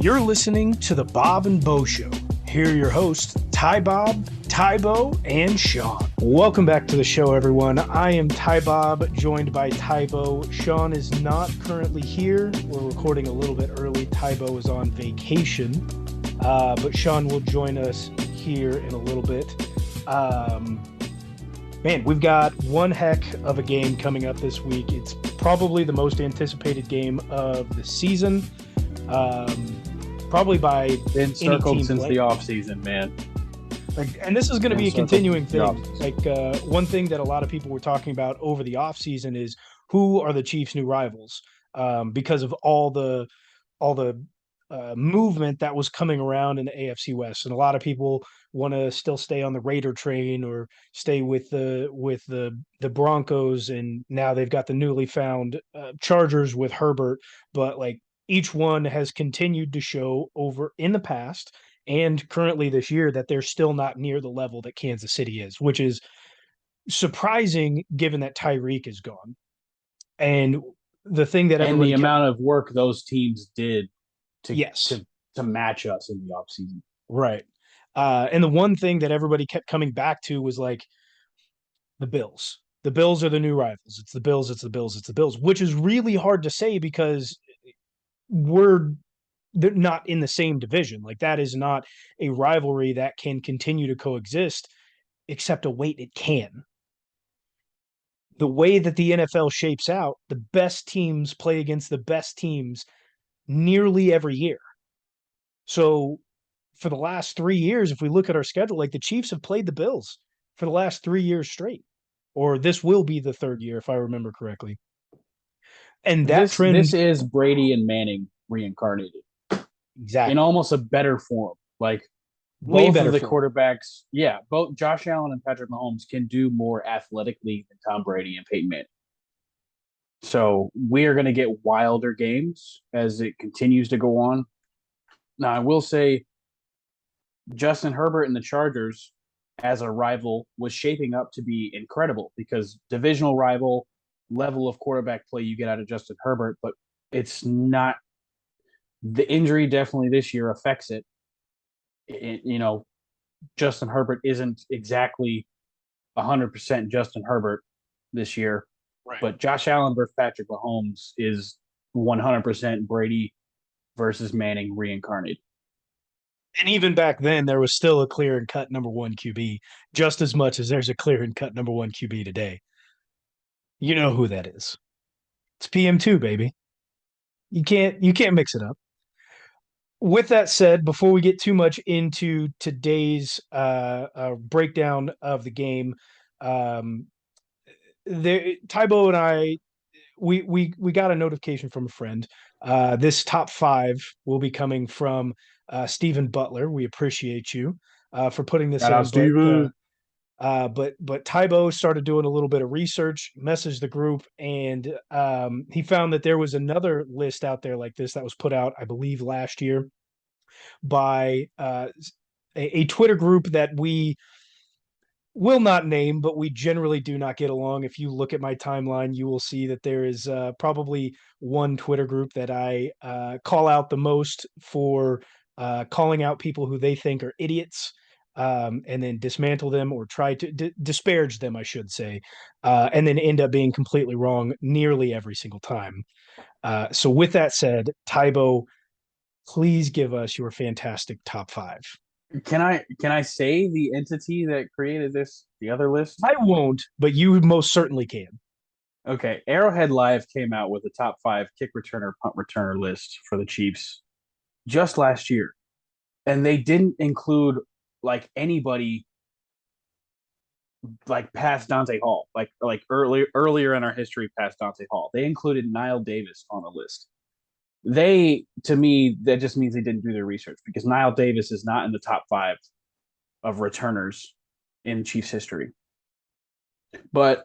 You're listening to the Bob and Bo Show. Here are your hosts, Ty Bob, Ty Bo, and Sean. Welcome back to the show, everyone. I am Ty Bob, joined by Ty Bo. Sean is not currently here. We're recording a little bit early. Ty Bo is on vacation, but Sean will join us here in a little bit. Man, we've got one heck of a game coming up this week. It's probably the most anticipated game of the season. Probably by been circled since the offseason, man. And this is going to be a continuing thing. One thing that a lot of people were talking about over the offseason is who are the Chiefs' new rivals, because of all the movement that was coming around in the AFC West, and a lot of people want to still stay on the Raider train or stay with the Broncos, and now they've got the newly found Chargers with Herbert, but each one has continued to show over in the past and currently this year that they're still not near the level that Kansas City is, which is surprising given that Tyreek is gone. And the thing that and the amount of work those teams did to match us in the offseason. Right. And the one thing that everybody kept coming back to was the Bills. The Bills are the new rivals. It's the Bills, it's the Bills, it's the Bills, which is really hard to say because they're not in the same division. That is not a rivalry that can continue to coexist, except it can. The way that the NFL shapes out, the best teams play against the best teams nearly every year. So for the last 3 years, if we look at our schedule, the Chiefs have played the Bills for the last 3 years straight, or this will be the third year, if I remember correctly. And this is Brady and Manning reincarnated. Exactly. In almost a better form. Way both better of the form. quarterbacks, both Josh Allen and Patrick Mahomes can do more athletically than Tom Brady and Peyton Manning. So we're going to get wilder games as it continues to go on. Now, I will say Justin Herbert and the Chargers as a rival was shaping up to be incredible because divisional rival level of quarterback play you get out of Justin Herbert, but it's not. The injury definitely this year affects it. Justin Herbert isn't exactly 100% Justin Herbert this year, right. But Josh Allen versus Patrick Mahomes is 100% Brady versus Manning reincarnated. And even back then, there was still a clear and cut number one QB, just as much as there's a clear and cut number one QB today. You know who that is. It's PM2, baby. You can't mix it up. With that said, before we get too much into today's breakdown of the game, Tybo and I, we got a notification from a friend. This top five will be coming from Stephen Butler. We appreciate you for putting this in. Steven. But Tybo started doing a little bit of research, messaged the group, and he found that there was another list out there like this that was put out, I believe, last year by a Twitter group that we will not name, but we generally do not get along. If you look at my timeline, you will see that there is probably one Twitter group that I call out the most for calling out people who they think are idiots. And then dismantle them or try to disparage them, I should say, and then end up being completely wrong nearly every single time. So with that said, Tybo, please give us your fantastic top five. Can I say the entity that created the other list? I won't, but you most certainly can. Okay. Arrowhead Live came out with a top five kick returner, punt returner list for the Chiefs just last year. And they didn't include anybody past Dante Hall, earlier in our history past Dante Hall. They included Niall Davis on the list. To me, that just means they didn't do their research because Niall Davis is not in the top five of returners in Chiefs history. But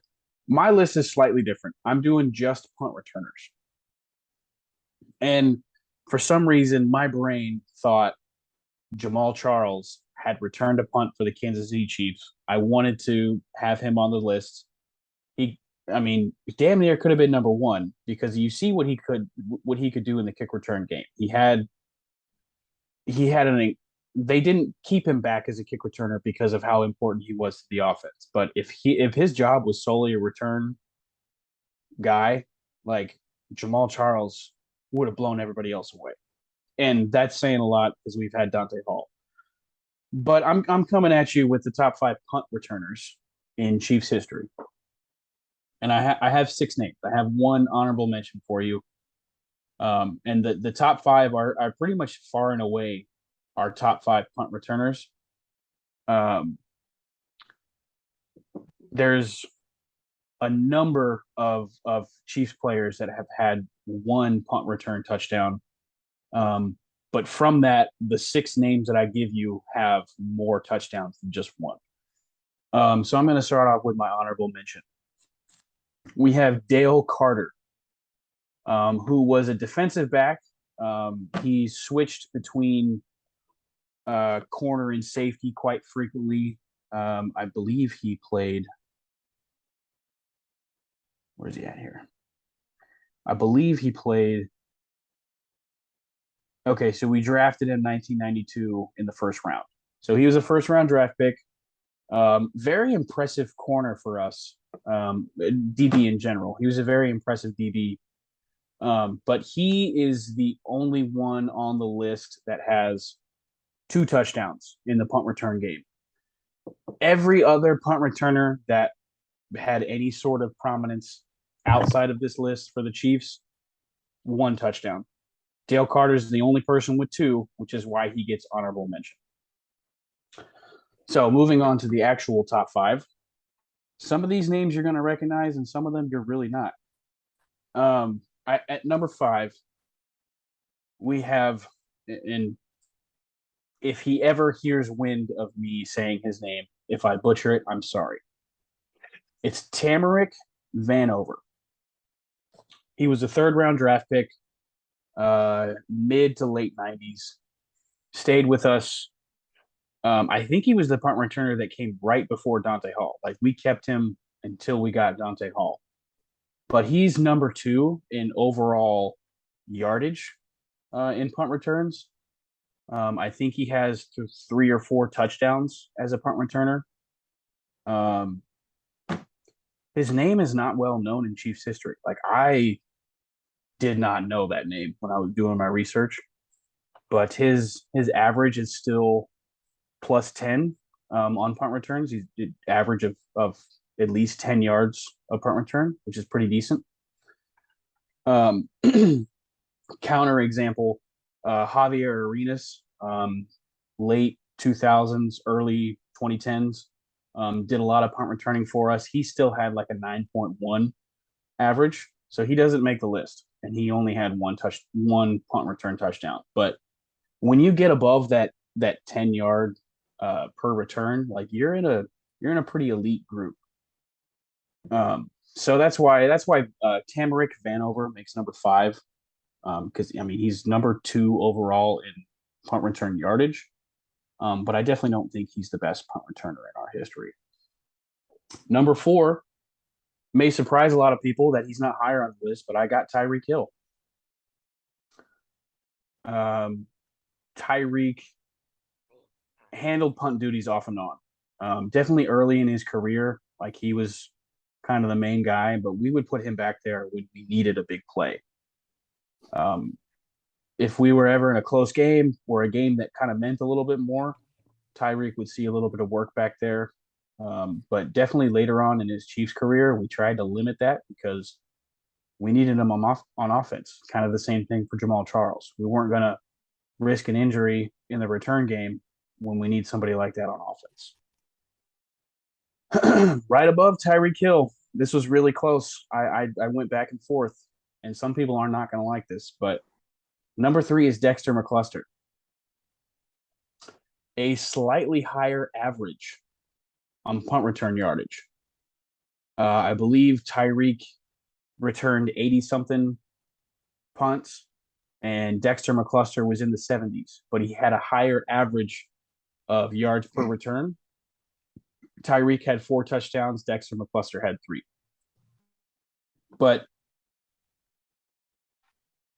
my list is slightly different. I'm doing just punt returners. And for some reason, my brain thought Jamal Charles had returned a punt for the Kansas City Chiefs. I wanted to have him on the list. Damn near could have been number one because you see what he could do in the kick return game. He had he had an they didn't keep him back as a kick returner because of how important he was to the offense. But if his job was solely a return guy, like Jamal Charles would have blown everybody else away. And that's saying a lot because we've had Dante Hall. But I'm coming at you with the top 5 punt returners in Chiefs history. And I have 6 names. I have one honorable mention for you. And the top 5 are pretty much far and away our top 5 punt returners. There's a number of Chiefs players that have had one punt return touchdown. But from that, the 6 names that I give you have more touchdowns than just one. So I'm going to start off with my honorable mention. We have Dale Carter, who was a defensive back. He switched between corner and safety quite frequently. I believe he played. Where's he at here? I believe he played. Okay, so we drafted him 1992 in the first round. So he was a first round draft pick. Very impressive corner for us. DB in general. He was a very impressive DB. But he is the only one on the list that has 2 touchdowns in the punt return game. Every other punt returner that had any sort of prominence outside of this list for the Chiefs, 1 touchdown. Dale Carter is the only person with 2, which is why he gets honorable mention. So moving on to the actual top 5. Some of these names you're going to recognize, and some of them you're really not. At number 5, we have, and if he ever hears wind of me saying his name, if I butcher it, I'm sorry. It's Tyreek Vanover. He was a 3rd round draft pick, mid to late 90s. Stayed with us. I think he was the punt returner that came right before Dante Hall. Like, we kept him until we got Dante Hall. But he's number 2 in overall yardage in punt returns. I think he has 3 or 4 touchdowns as a punt returner. His name is not well known in Chiefs history. Like, I did not know that name when I was doing my research, but his average is still plus 10 on punt returns. He's an average of at least 10 yards of punt return, which is pretty decent. Counter example, Javier Arenas, late 2000s, early 2010s, did a lot of punt returning for us. He still had like a 9.1 average, so he doesn't make the list, and he only had one punt return touchdown. But when you get above that 10-yard per return, like, you're in a pretty elite group. So that's why Tyreek Vanover makes number 5, because I mean, he's number 2 overall in punt return yardage. But I definitely don't think he's the best punt returner in our history. Number 4 may surprise a lot of people that he's not higher on the list, but I got Tyreek Hill. Tyreek handled punt duties off and on. Definitely early in his career, like, he was kind of the main guy, but we would put him back there when we needed a big play. If we were ever in a close game or a game that kind of meant a little bit more, Tyreek would see a little bit of work back there. But definitely later on in his Chiefs career, we tried to limit that because we needed him on offense. Kind of the same thing for Jamal Charles. We weren't going to risk an injury in the return game when we need somebody like that on offense. Right above Tyreek Hill, this was really close. I went back and forth, and some people are not going to like this, but number 3 is Dexter Mccluster. A slightly higher average on punt return yardage. I believe Tyreek returned 80-something punts, and Dexter Mccluster was in the 70s, but he had a higher average of yards per return. Tyreek had 4 touchdowns. Dexter Mccluster had 3. But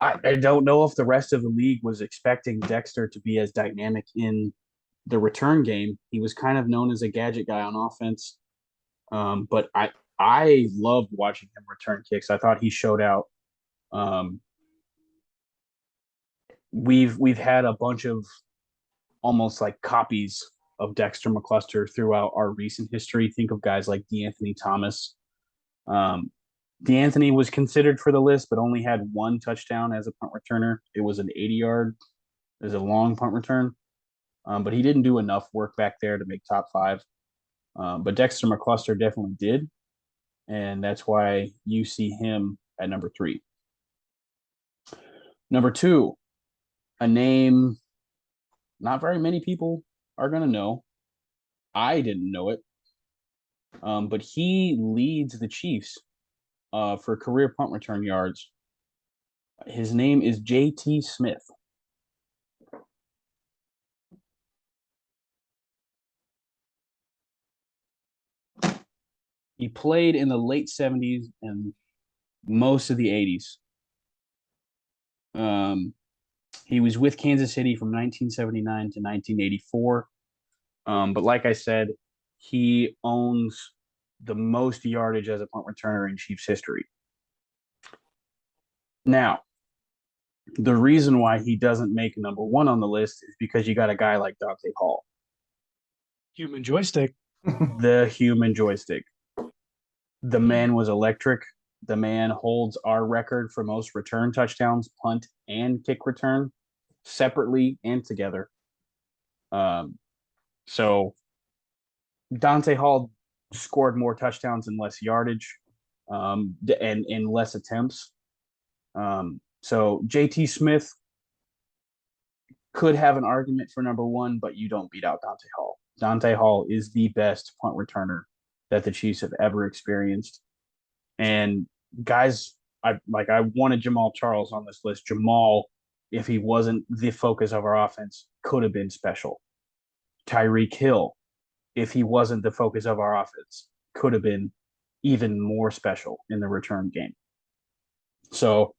I don't know if the rest of the league was expecting Dexter to be as dynamic in the return game. He was kind of known as a gadget guy on offense, but I loved watching him return kicks. I thought he showed out. Um, we've had a bunch of almost like copies of Dexter Mccluster throughout our recent history. Think of guys like DeAnthony Thomas. Um, DeAnthony was considered for the list, but only had one touchdown as a punt returner. It was an 80-yard. It was a long punt return, but he didn't do enough work back there to make top five. But Dexter McCluster definitely did, and that's why you see him at number 3. Number 2, a name not very many people are going to know. I didn't know it, but he leads the Chiefs for career punt return yards. His name is J.T. Smith. He played in the late 70s and most of the 80s. He was with Kansas City from 1979 to 1984. But like I said, he owns the most yardage as a punt returner in Chiefs history. Now, the reason why he doesn't make number 1 on the list is because you got a guy like Dante Hall, Human joystick. the human joystick. The man was electric. The man holds our record for most return touchdowns, punt and kick return, separately and together. So Dante Hall scored more touchdowns and less yardage, and less attempts. So JT Smith could have an argument for number 1, but you don't beat out Dante Hall. Dante Hall is the best punt returner that the Chiefs have ever experienced. And guys, I wanted Jamal Charles on this list. Jamal, if he wasn't the focus of our offense, could have been special. Tyreek Hill, if he wasn't the focus of our offense, could have been even more special in the return game. So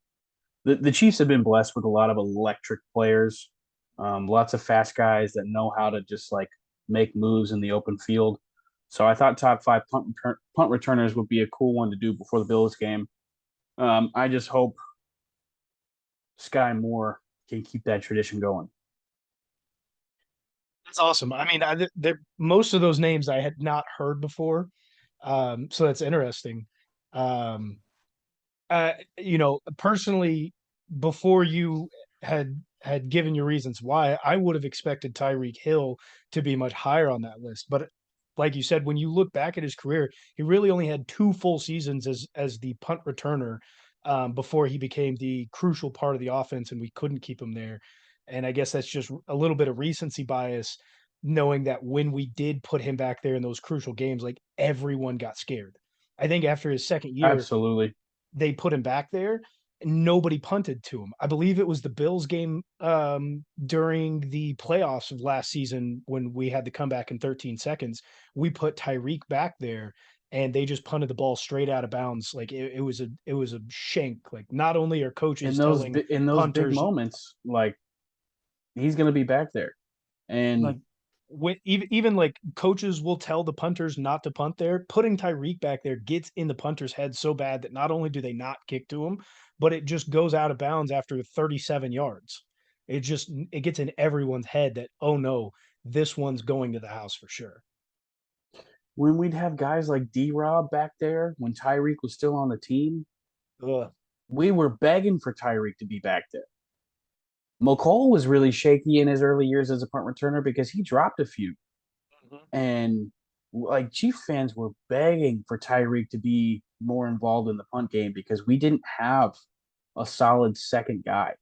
the Chiefs have been blessed with a lot of electric players, lots of fast guys that know how to just like make moves in the open field. So I thought top 5 punt returners would be a cool one to do before the Bills game. I just hope Sky Moore can keep that tradition going. That's awesome. I mean, most of those names I had not heard before, so that's interesting. Um, personally, before you had given your reasons why, I would have expected Tyreek Hill to be much higher on that list. But like you said, when you look back at his career, he really only had 2 full seasons as the punt returner before he became the crucial part of the offense, and we couldn't keep him there. And I guess that's just a little bit of recency bias, knowing that when we did put him back there in those crucial games, like everyone got scared. I think after his second year, Absolutely. they put him back there and nobody punted to him. I believe it was the Bills game during the playoffs of last season when we had the comeback in 13 seconds. We put Tyreek back there and they just punted the ball straight out of bounds. Like it was a shank. Like not only are In coaches those telling in those big punters moments, like he's going to be back there, like and even like coaches will tell the punters not to punt there. Putting Tyreek back there gets in the punter's head so bad that not only do they not kick to him, but it just goes out of bounds after 37 yards. It gets in everyone's head that, oh no, this one's going to the house for sure. when we'd have guys like D-Rob back there when Tyreek was still on the team, Ugh. we were begging for Tyreek to be back there. McCall was really shaky in his early years as a punt returner because he dropped a few. Mhm. And like Chief fans were begging for Tyreek to be more involved in the punt game because we didn't have a solid second guy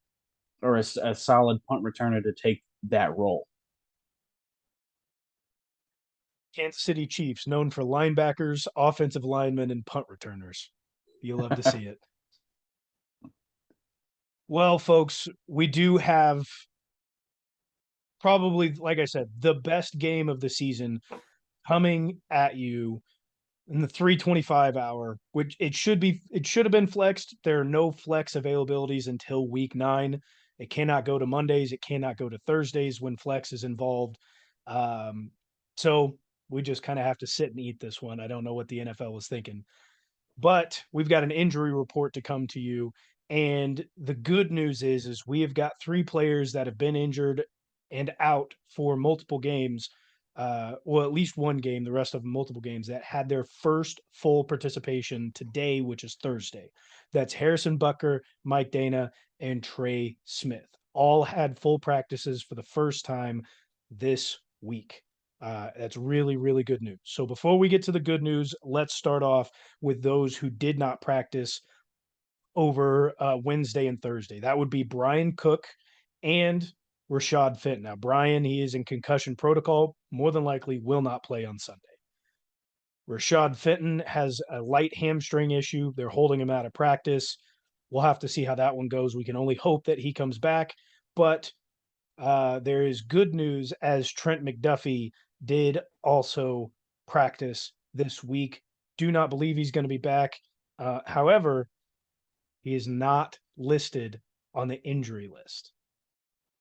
or a solid punt returner to take that role. Kansas City Chiefs, known for linebackers, offensive linemen, and punt returners. You love to see it. Well, folks, we do have probably, like I said, the best game of the season coming at you. in the 325 hour, which it should have been flexed. There are no flex availabilities until week 9. It cannot go to Mondays, it cannot go to Thursdays when flex is involved. Um, so we just kind of have to sit and eat this one. I don't know what the NFL was thinking. But we've got an injury report to come to you. And the good news is we have got 3 players that have been injured and out for multiple games. Well, at least one game, the rest of them multiple games that had their first full participation today, which is Thursday. That's Harrison Butker, Mike Dana, and Trey Smith. All had full practices for the first time this week. That's really, really good news. So before we get to the good news, let's start off with those who did not practice over Wednesday and Thursday. That would be Brian Cook and Rashad Fenton. Now, Brian, he is in concussion protocol, more than likely will not play on Sunday. Rashad Fenton has a light hamstring issue. They're holding him out of practice. We'll have to see how that one goes. We can only hope that he comes back, but there is good news as Trent McDuffie did also practice this week. Do not believe he's going to be back. However, he is not listed on the injury list.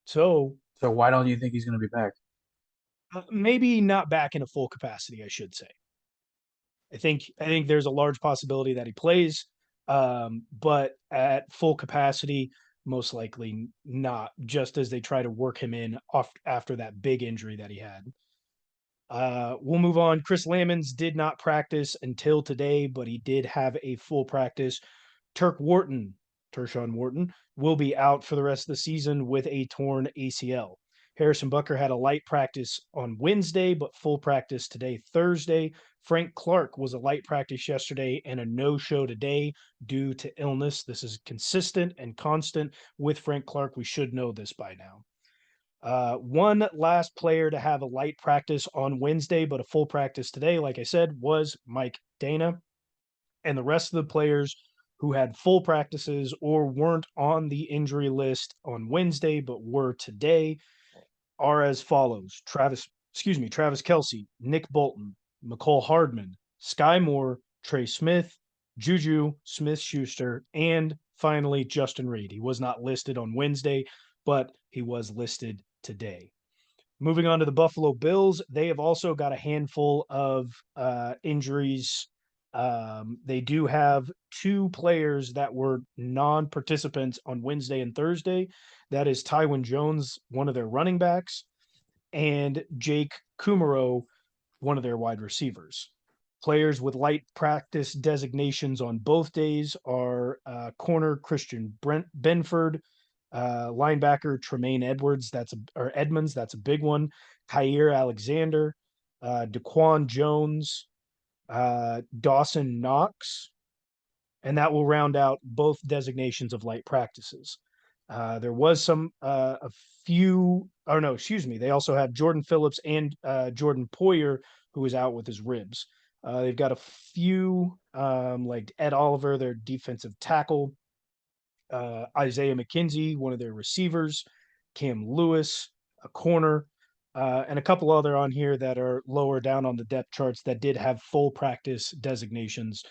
So So why don't you think he's going to be back? maybe not back in a full capacity, I should say. I think there's a large possibility that he plays, but at full capacity, most likely not. Just as they try to work him in off after that big injury that he had. We'll move on. Chris Lamons did not practice until today, but he did have a full practice. Tershawn Wharton, will be out for the rest of the season with a torn ACL. Harrison Butker had a light practice on Wednesday, but full practice today, Thursday. Frank Clark was a light practice yesterday and a no-show today due to illness. This is consistent and constant with Frank Clark. We should know this by now. One last player to have a light practice on Wednesday, but a full practice today, like I said, was Mike Dana. And the rest of the players who had full practices or weren't on the injury list on Wednesday, but were today are as follows. Travis Kelsey, Nick Bolton, McCole Hardman, Sky Moore, Trey Smith, Juju Smith-Schuster, and finally Justin Reed. He was not listed on Wednesday, but he was listed today. Moving on to the Buffalo Bills, they have also got a handful of injuries. They do have 2 players that were non-participants on Wednesday and Thursday. That is Tywin Jones, one of their running backs, and Jake Kumaro, one of their wide receivers. Players with light practice designations on both days are corner Christian Benford, linebacker Tremaine Edwards, Edmonds, that's a big one. Khair Alexander, Daquan Jones, Dawson Knox, and that will round out both designations of light practices. There was a few, or no, excuse me. They also have Jordan Phillips and Jordan Poyer, who is out with his ribs. They've got a few, like Ed Oliver, their defensive tackle, Isaiah McKenzie, one of their receivers, Cam Lewis, a corner, and a couple other on here that are lower down on the depth charts that did have full practice designations.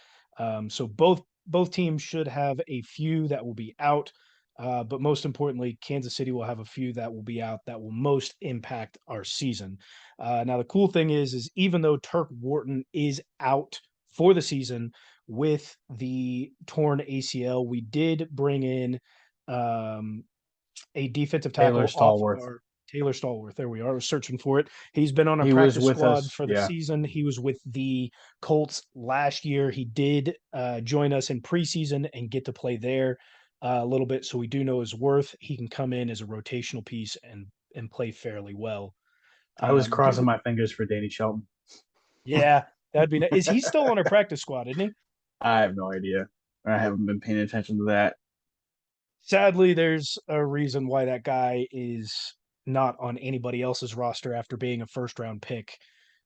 So both teams should have a few that will be out, but most importantly, Kansas City will have a few that will be out that will most impact our season. Now the cool thing is even though Turk Wharton is out for the season with the torn ACL, we did bring in a defensive Taylor tackle off of Stallworth. our Taylor Stallworth. There we are. I was searching for it. He's been on our He was practice with squad us. for the Yeah. season. He was with the Colts last year. He did join us in preseason and get to play there a little bit. So we do know his worth. He can come in as a rotational piece and play fairly well. I was Do crossing my fingers for Danny Shelton. Yeah, that'd be. Is he still on our practice squad? Isn't he? I have no idea. I haven't been paying attention to that. Sadly, there's a reason why that guy is not on anybody else's roster after being a first round pick.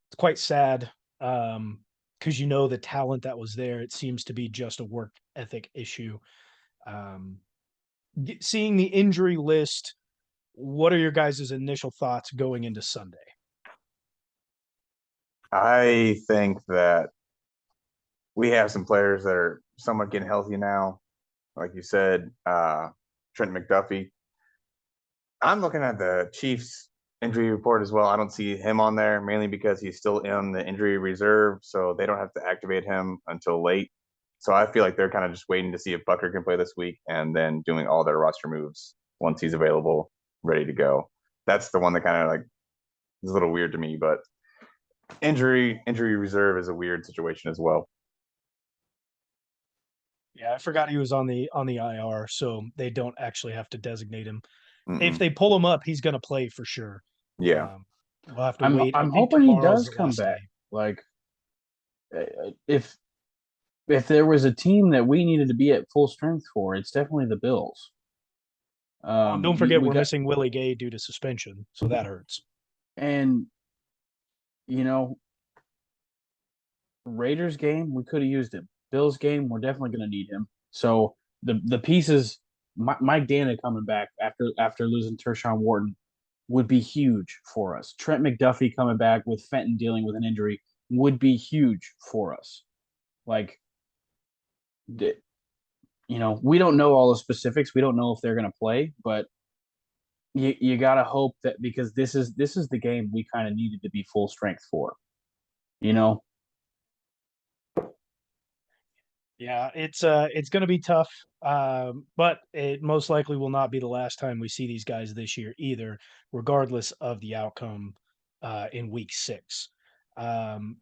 It's quite sad because you know the talent that was there. It seems to be just a work ethic issue. Um, Seeing the injury list, what are your guys' initial thoughts going into Sunday? I think that we have some players that are somewhat getting healthy now. Like you said, Trent McDuffie. I'm looking at the Chiefs injury report as well. I don't see him on there mainly because he's still in the injury reserve, so they don't have to activate him until late. So I feel like they're kind of just waiting to see if Bucker can play this week and then doing all their roster moves once he's available, ready to go. That's the one that kind of like is a little weird to me, but injury reserve is a weird situation as well. Yeah, I forgot he was on the IR, so they don't actually have to designate him. If Mm-mm. they pull him up, he's going to play for sure. Yeah. Um, we'll have to I'm wait. I I'm think hoping he tomorrow's does the come last back. day. Like if there was a team that we needed to be at full strength for, it's definitely the Bills. Oh, and don't We forget we we're got missing Willie Gay due to suspension, so that hurts. and you know Raiders game we could have used him. Bills game we're definitely going to need him. So the pieces, Mike Dana coming back after losing Tershawn Wharton would be huge for us. Trent McDuffie coming back with Fenton dealing with an injury would be huge for us. Like we don't know all the specifics. We don't know if they're going to play, but you got to hope that because this is the game we kind of needed to be full strength for. You know, Yeah, it's going to be tough, but it most likely will not be the last time we see these guys this year either, regardless of the outcome in Week 6. Um,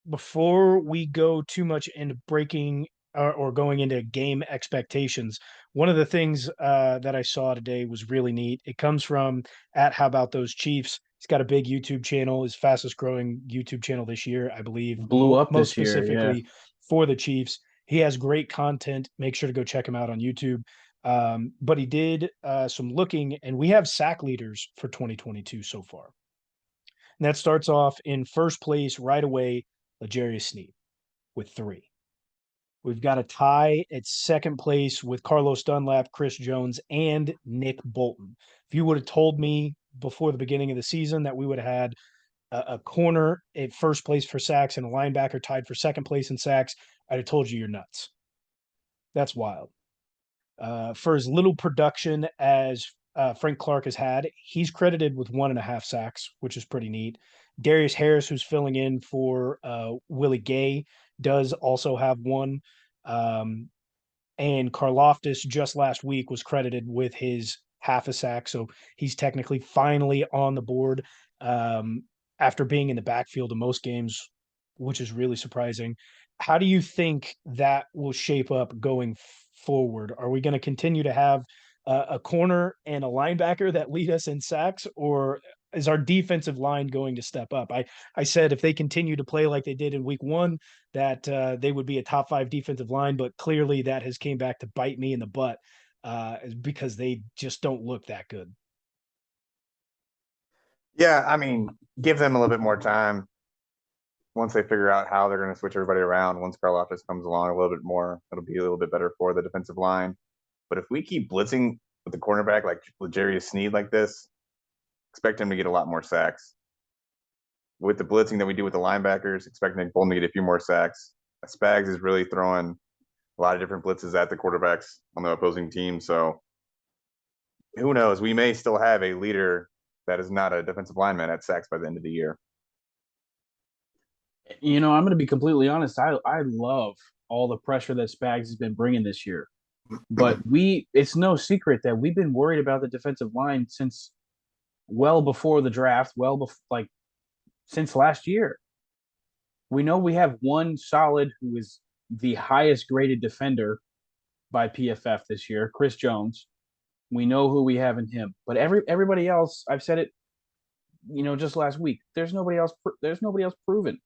Before we go too much into breaking or going into game expectations, one of the things that I saw today was really neat. It comes from at How About Those Chiefs. He's got a big YouTube channel, his fastest growing YouTube channel this year, I believe, blew up most this year. Yeah, specifically for the Chiefs. He has great content. Make sure to go check him out on YouTube. But he did some looking, and we have sack leaders for 2022 so far. And that starts off in first place right away, L'Jarius Sneed with 3. We've got a tie at second place with Carlos Dunlap, Chris Jones, and Nick Bolton. If you would have told me before the beginning of the season that we would have had a corner at first place for sacks and a linebacker tied for second place in sacks, I'd have told you you're nuts. That's wild. For as little production as Frank Clark has had, he's credited with 1.5 sacks, which is pretty neat. Darius Harris, who's filling in for Willie Gay, does also have one. Um, and Karloftis just last week was credited with his half a sack, so he's technically finally on the board um, after being in the backfield in most games, which is really surprising. How do you think that will shape up going forward? Are we going to continue to have a corner and a linebacker that lead us in sacks, or is our defensive line going to step up? I said if they continue to play like they did in week 1, that they would be a top 5 defensive line, but clearly that has came back to bite me in the butt because they just don't look that good. Yeah, I mean, give them a little bit more time. Once they figure out how they're going to switch everybody around, once Karlaftis comes along a little bit more, it'll be a little bit better for the defensive line. But if we keep blitzing with the cornerback like L'Jarius Sneed like this, expect him to get a lot more sacks. With the blitzing that we do with the linebackers, expect Nick Bolton to get a few more sacks. Spags is really throwing a lot of different blitzes at the quarterbacks on the opposing team. So who knows? We may still have a leader that is not a defensive lineman at sacks by the end of the year. I'm going to be completely honest. I love all the pressure that Spags has been bringing this year, but it's no secret that we've been worried about the defensive line since well before the draft, well before like since last year. We know we have one solid who is the highest graded defender by PFF this year, Chris Jones. We know who we have in him, but everybody else, I've said it, just last week. There's nobody else. There's nobody else proven.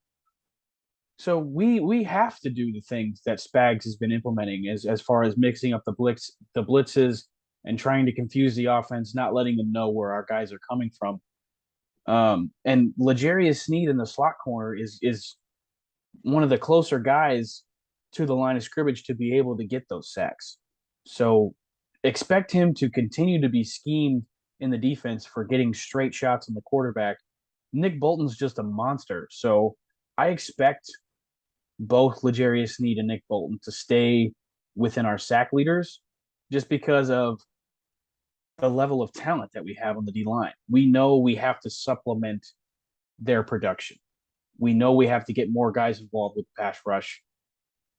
So we have to do the things that Spags has been implementing as far as mixing up the blitzes, and trying to confuse the offense, not letting them know where our guys are coming from. And L'Jarius Sneed in the slot corner is one of the closer guys to the line of scrimmage to be able to get those sacks. So expect him to continue to be schemed in the defense for getting straight shots on the quarterback. Nick Bolton's just a monster. So I expect both L'Jarius Sneed and Nick Bolton to stay within our sack leaders just because of the level of talent that we have on the D line. We know we have to supplement their production. We know we have to get more guys involved with the pass rush.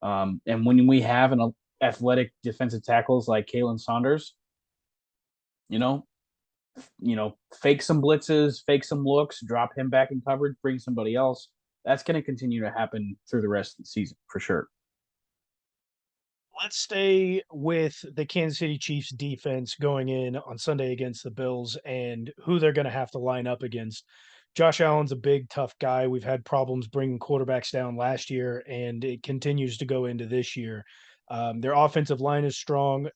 And when we have an athletic defensive tackles like Kalen Saunders, you know, fake some blitzes, fake some looks, drop him back in coverage, bring somebody else. That's going to continue to happen through the rest of the season for sure. Let's stay with the Kansas City Chiefs defense going in on Sunday against the Bills and who they're going to have to line up against. Josh Allen's a big, tough guy. We've had problems bringing quarterbacks down last year, and it continues to go into this year. Their offensive line is strong.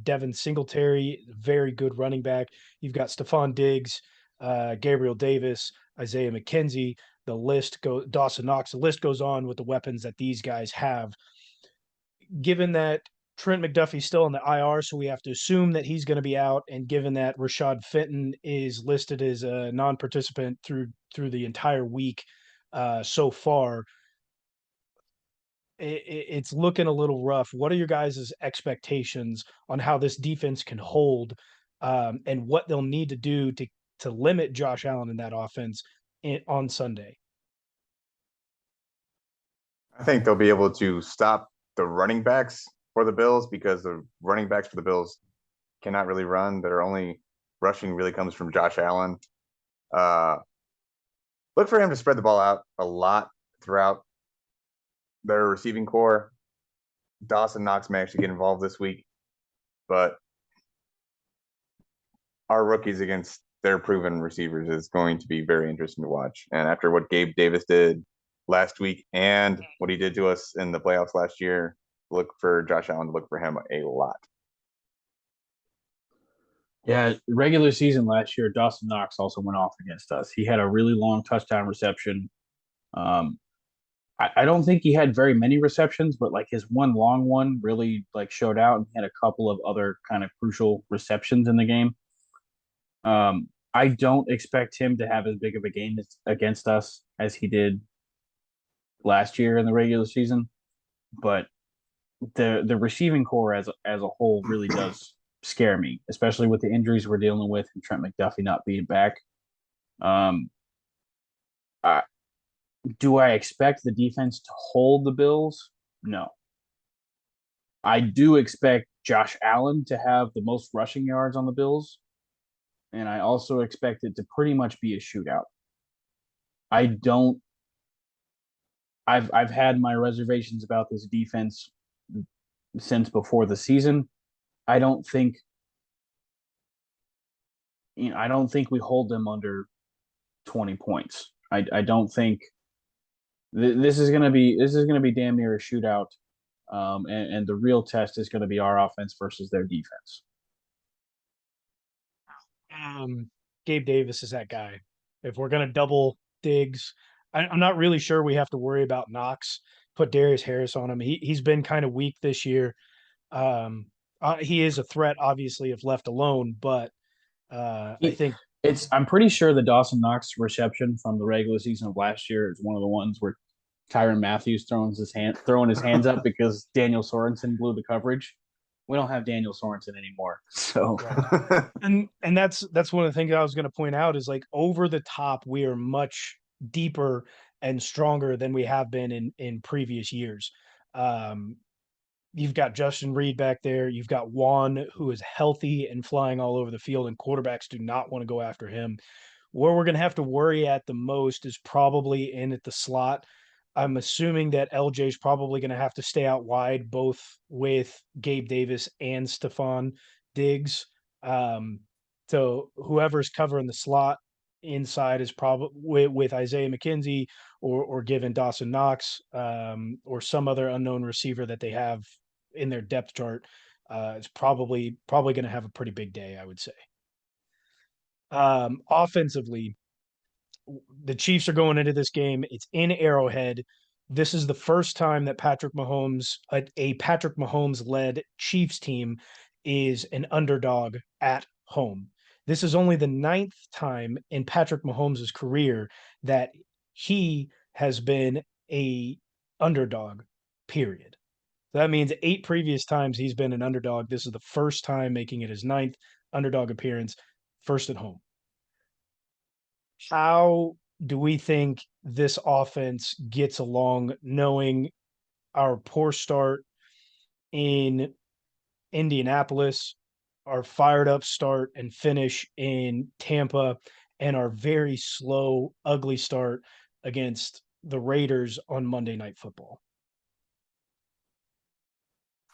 Devin Singletary, very good running back. You've got Stephon Diggs, Gabriel Davis, Isaiah McKenzie. The list goes, Dawson Knox. The list goes on with the weapons that these guys have. Given that Trent McDuffie's still on the IR, so we have to assume that he's going to be out. And given that Rashad Fenton is listed as a non-participant through the entire week so far, it's looking a little rough. What are your guys' expectations on how this defense can hold, and what they'll need to do to limit Josh Allen in that offense on Sunday? I think they'll be able to stop the running backs for the Bills because the running backs for the Bills cannot really run. Their only rushing really comes from Josh Allen. Look for him to spread the ball out a lot throughout their receiving core. Dawson Knox may actually get involved this week, but our rookies against their proven receivers is going to be very interesting to watch. And after what Gabe Davis did last week and what he did to us in the playoffs last year, look for Josh Allen to look for him a lot. Yeah, regular season last year, Dawson Knox also went off against us. He had a really long touchdown reception. I don't think he had very many receptions, but like his one long one really like showed out, and he had a couple of other kind of crucial receptions in the game. I don't expect him to have as big of a game against us as he did last year in the regular season, but the receiving core as a whole really does scare me, especially with the injuries we're dealing with and Trent McDuffie not being back. Do I expect the defense to hold the Bills? No. I do expect Josh Allen to have the most rushing yards on the Bills, and I also expect it to pretty much be a shootout. I've had my reservations about this defense since before the season. I don't think we hold them under 20 points. I don't think this is going to be damn near a shootout. And the real test is going to be our offense versus their defense. Gabe Davis is that guy. If we're going to double Diggs, I'm not really sure we have to worry about Knox. Put Darius Harris on him. He's been kind of weak this year. He is a threat, obviously, if left alone, but I think I'm pretty sure the Dawson Knox reception from the regular season of last year is one of the ones where Tyrann Mathieu throwing his hands up because Daniel Sorensen blew the coverage. We don't have Daniel Sorensen anymore. So right. and that's one of the things I was going to point out is like over the top, we are much deeper and stronger than we have been in previous years. You've got Justin Reed back there. You've got Juan, who is healthy and flying all over the field, and quarterbacks do not want to go after him. Where we're going to have to worry at the most is probably in at the slot. I'm assuming that LJ is probably going to have to stay out wide, both with Gabe Davis and Stephon Diggs. So whoever's covering the slot inside is probably with Isaiah McKenzie or given Dawson Knox or some other unknown receiver that they have in their depth chart. Is probably going to have a pretty big day, I would say. Offensively, the Chiefs are going into this game. It's in Arrowhead. This is the first time that Patrick Mahomes, a Patrick Mahomes-led Chiefs team, is an underdog at home. This is only the 9th time in Patrick Mahomes' career that he has been a underdog, period. So that means 8 previous times he's been an underdog. This is the first time making it his 9th underdog appearance, first at home. How do we think this offense gets along knowing our poor start in Indianapolis, our fired up start and finish in Tampa, and our very slow, ugly start against the Raiders on Monday Night Football?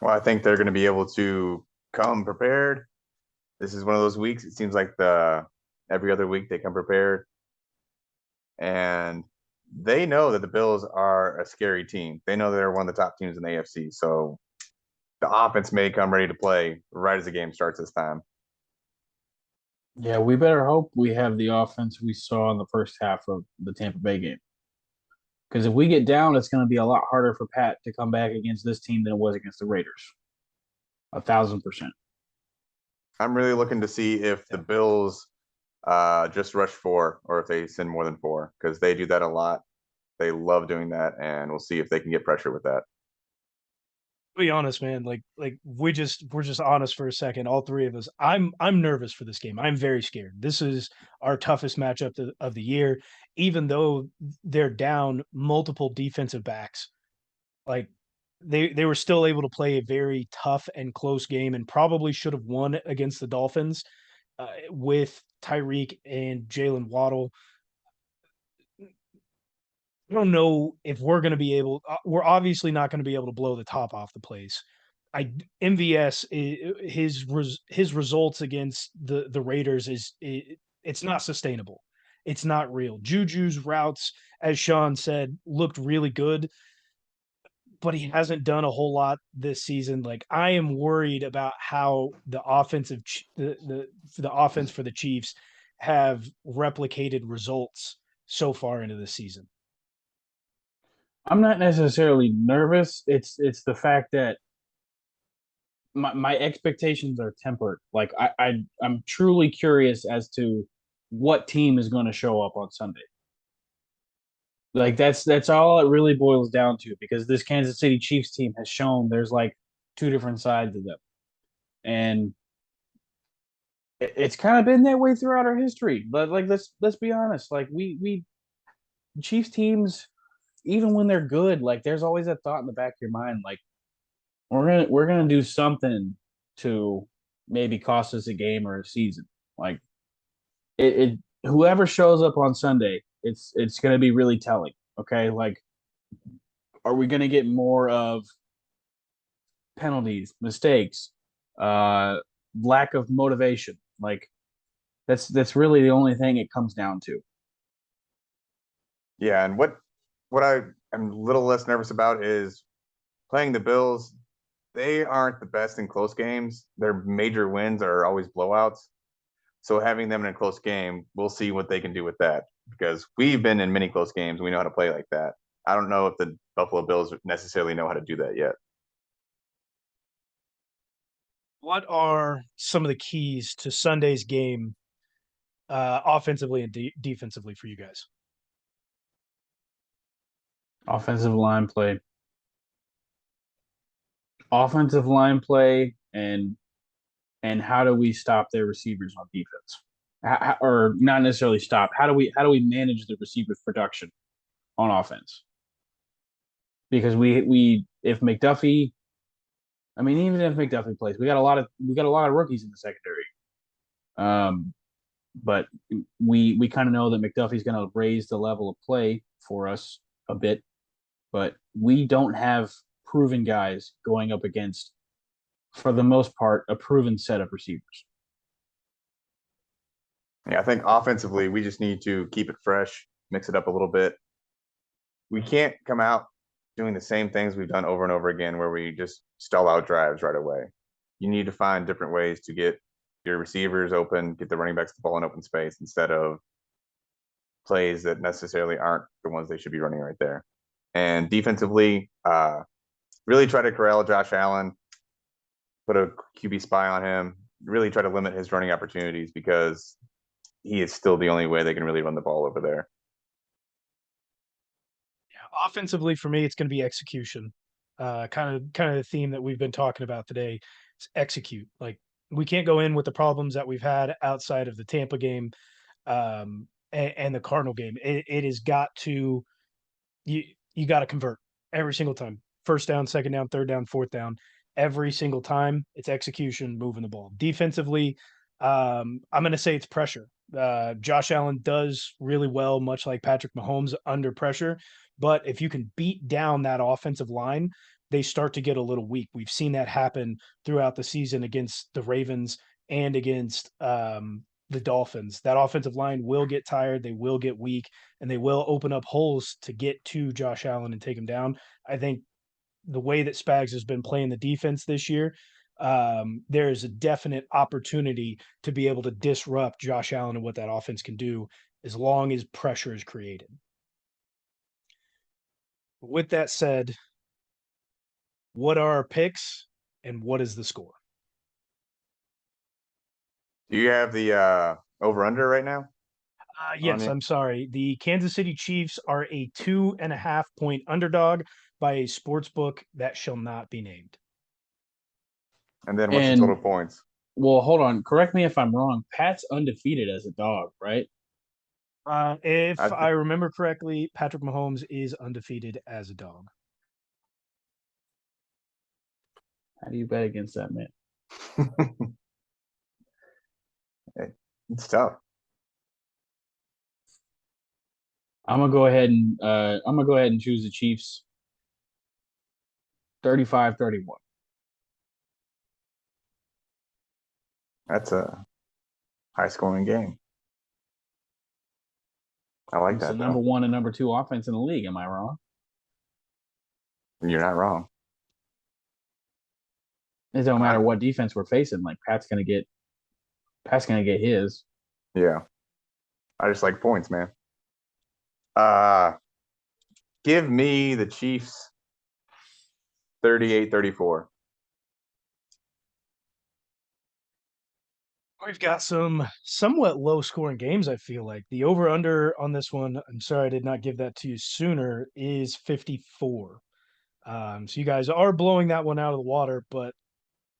Well, I think they're going to be able to come prepared. This is one of those weeks. It seems like every other week they come prepared, and they know that the Bills are a scary team. They know they're one of the top teams in the AFC. So the offense may come ready to play right as the game starts this time. Yeah, we better hope we have the offense we saw in the first half of the Tampa Bay game. Because if we get down, it's going to be a lot harder for Pat to come back against this team than it was against the Raiders. 1,000%. I'm really looking to see if the Bills just rush 4 or if they send more than 4, because they do that a lot. They love doing that, and we'll see if they can get pressure with that. Be honest, man. We're just honest for a second. All three of us. I'm nervous for this game. I'm very scared. This is our toughest matchup of the year. Even though they're down multiple defensive backs, like they were still able to play a very tough and close game, and probably should have won against the Dolphins with Tyreek and Jalen Waddle. I don't know if we're going to be able. We're obviously not going to be able to blow the top off the place. MVS his results against the Raiders it's not sustainable. It's not real. Juju's routes, as Sean said, looked really good, but he hasn't done a whole lot this season. Like, I am worried about how the offense for the Chiefs have replicated results so far into the season. I'm not necessarily nervous. It's the fact that my expectations are tempered. Like I'm truly curious as to what team is going to show up on Sunday. Like that's all it really boils down to, because this Kansas City Chiefs team has shown there's like 2 different sides of them. And it's kind of been that way throughout our history. But like let's be honest, like we Chiefs teams, even when they're good, like there's always that thought in the back of your mind, like we're gonna do something to maybe cost us a game or a season. Like it whoever shows up on Sunday, it's gonna be really telling. Okay, like are we gonna get more of penalties, mistakes, lack of motivation? Like that's really the only thing it comes down to. Yeah, and what I am a little less nervous about is playing the Bills. They aren't the best in close games. Their major wins are always blowouts. So having them in a close game, we'll see what they can do with that, because we've been in many close games. We know how to play like that. I don't know if the Buffalo Bills necessarily know how to do that yet. What are some of the keys to Sunday's game, offensively and defensively for you guys? Offensive line play. Offensive line play and how do we stop their receivers on defense? Or not necessarily stop. How do we manage the receivers' production on offense? Because we if McDuffie, I mean, even if McDuffie plays, we got a lot of rookies in the secondary. But we kind of know that McDuffie's going to raise the level of play for us a bit, but we don't have proven guys going up against, for the most part, a proven set of receivers. Yeah, I think offensively, we just need to keep it fresh, mix it up a little bit. We can't come out doing the same things we've done over and over again, where we just stall out drives right away. You need to find different ways to get your receivers open, get the running backs the ball in open space, instead of plays that necessarily aren't the ones they should be running right there. And defensively, really try to corral Josh Allen, put a QB spy on him, really try to limit his running opportunities, because he is still the only way they can really run the ball over there. Offensively, for me, it's going to be execution. Kind of the theme that we've been talking about today. Is execute. Like we can't go in with the problems that we've had outside of the Tampa game and the Cardinal game. It has got to you got to convert every single time. First down, second down, third down, fourth down. Every single time, it's execution, moving the ball. Defensively, I'm going to say it's pressure. Josh Allen does really well, much like Patrick Mahomes, under pressure. But if you can beat down that offensive line, they start to get a little weak. We've seen that happen throughout the season against the Ravens and against the Dolphins. That offensive line will get tired. They will get weak, and they will open up holes to get to Josh Allen and take him down. I think the way that Spags has been playing the defense this year, there is a definite opportunity to be able to disrupt Josh Allen and what that offense can do as long as pressure is created. With that said, what are our picks and what is the score? Do you have the over-under right now? Yes, I'm sorry. The Kansas City Chiefs are a 2.5-point underdog by a sports book that shall not be named. And then what's the total points? Well, hold on. Correct me if I'm wrong. Pat's undefeated as a dog, right? If I remember correctly, Patrick Mahomes is undefeated as a dog. How do you bet against that, man? It's tough. I'm gonna go ahead and choose the Chiefs. 35-31. That's a high-scoring game. I like It's that. the number 1 and number 2 offense in the league. Am I wrong? You're not wrong. It don't matter what defense we're facing. Like Pat's gonna get his. Yeah. I just like points, man. Give me the Chiefs 38-34. We've got some somewhat low-scoring games, I feel like. The over-under on this one, I'm sorry I did not give that to you sooner, is 54. So you guys are blowing that one out of the water, but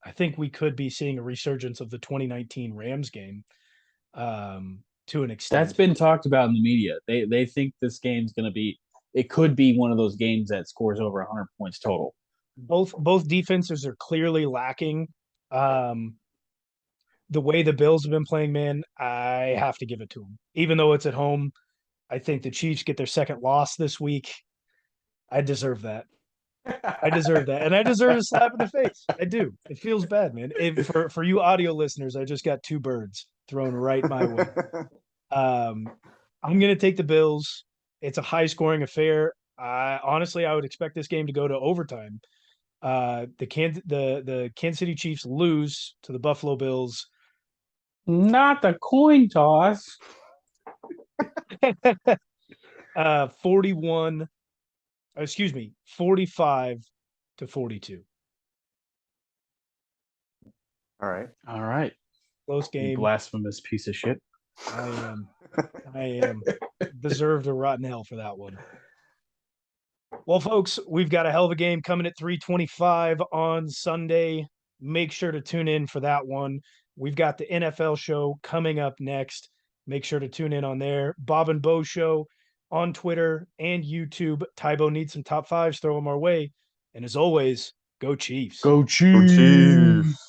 I think we could be seeing a resurgence of the 2019 Rams game to an extent. That's been talked about in the media. They think this game's going to be – it could be one of those games that scores over 100 points total. Both defenses are clearly lacking. The way the Bills have been playing, man, I have to give it to them. Even though it's at home, I think the Chiefs get their second loss this week. I deserve that. I deserve that. And I deserve a slap in the face. I do. It feels bad, man. For you audio listeners, I just got 2 birds thrown right my way. I'm going to take the Bills. It's a high-scoring affair. Honestly, I would expect this game to go to overtime. The Kansas City Chiefs lose to the Buffalo Bills. Not the coin toss. 45-42. All right. Close game. You blasphemous piece of shit. I am. Deserved a rotten hell for that one. Well, folks, we've got a hell of a game coming at 3:25 on Sunday. Make sure to tune in for that one. We've got the NFL show coming up next. Make sure to tune in on there. Bob and Bo show on Twitter and YouTube. Tybo needs some top 5s. Throw them our way. And as always, go Chiefs. Go Chiefs. Go Chiefs.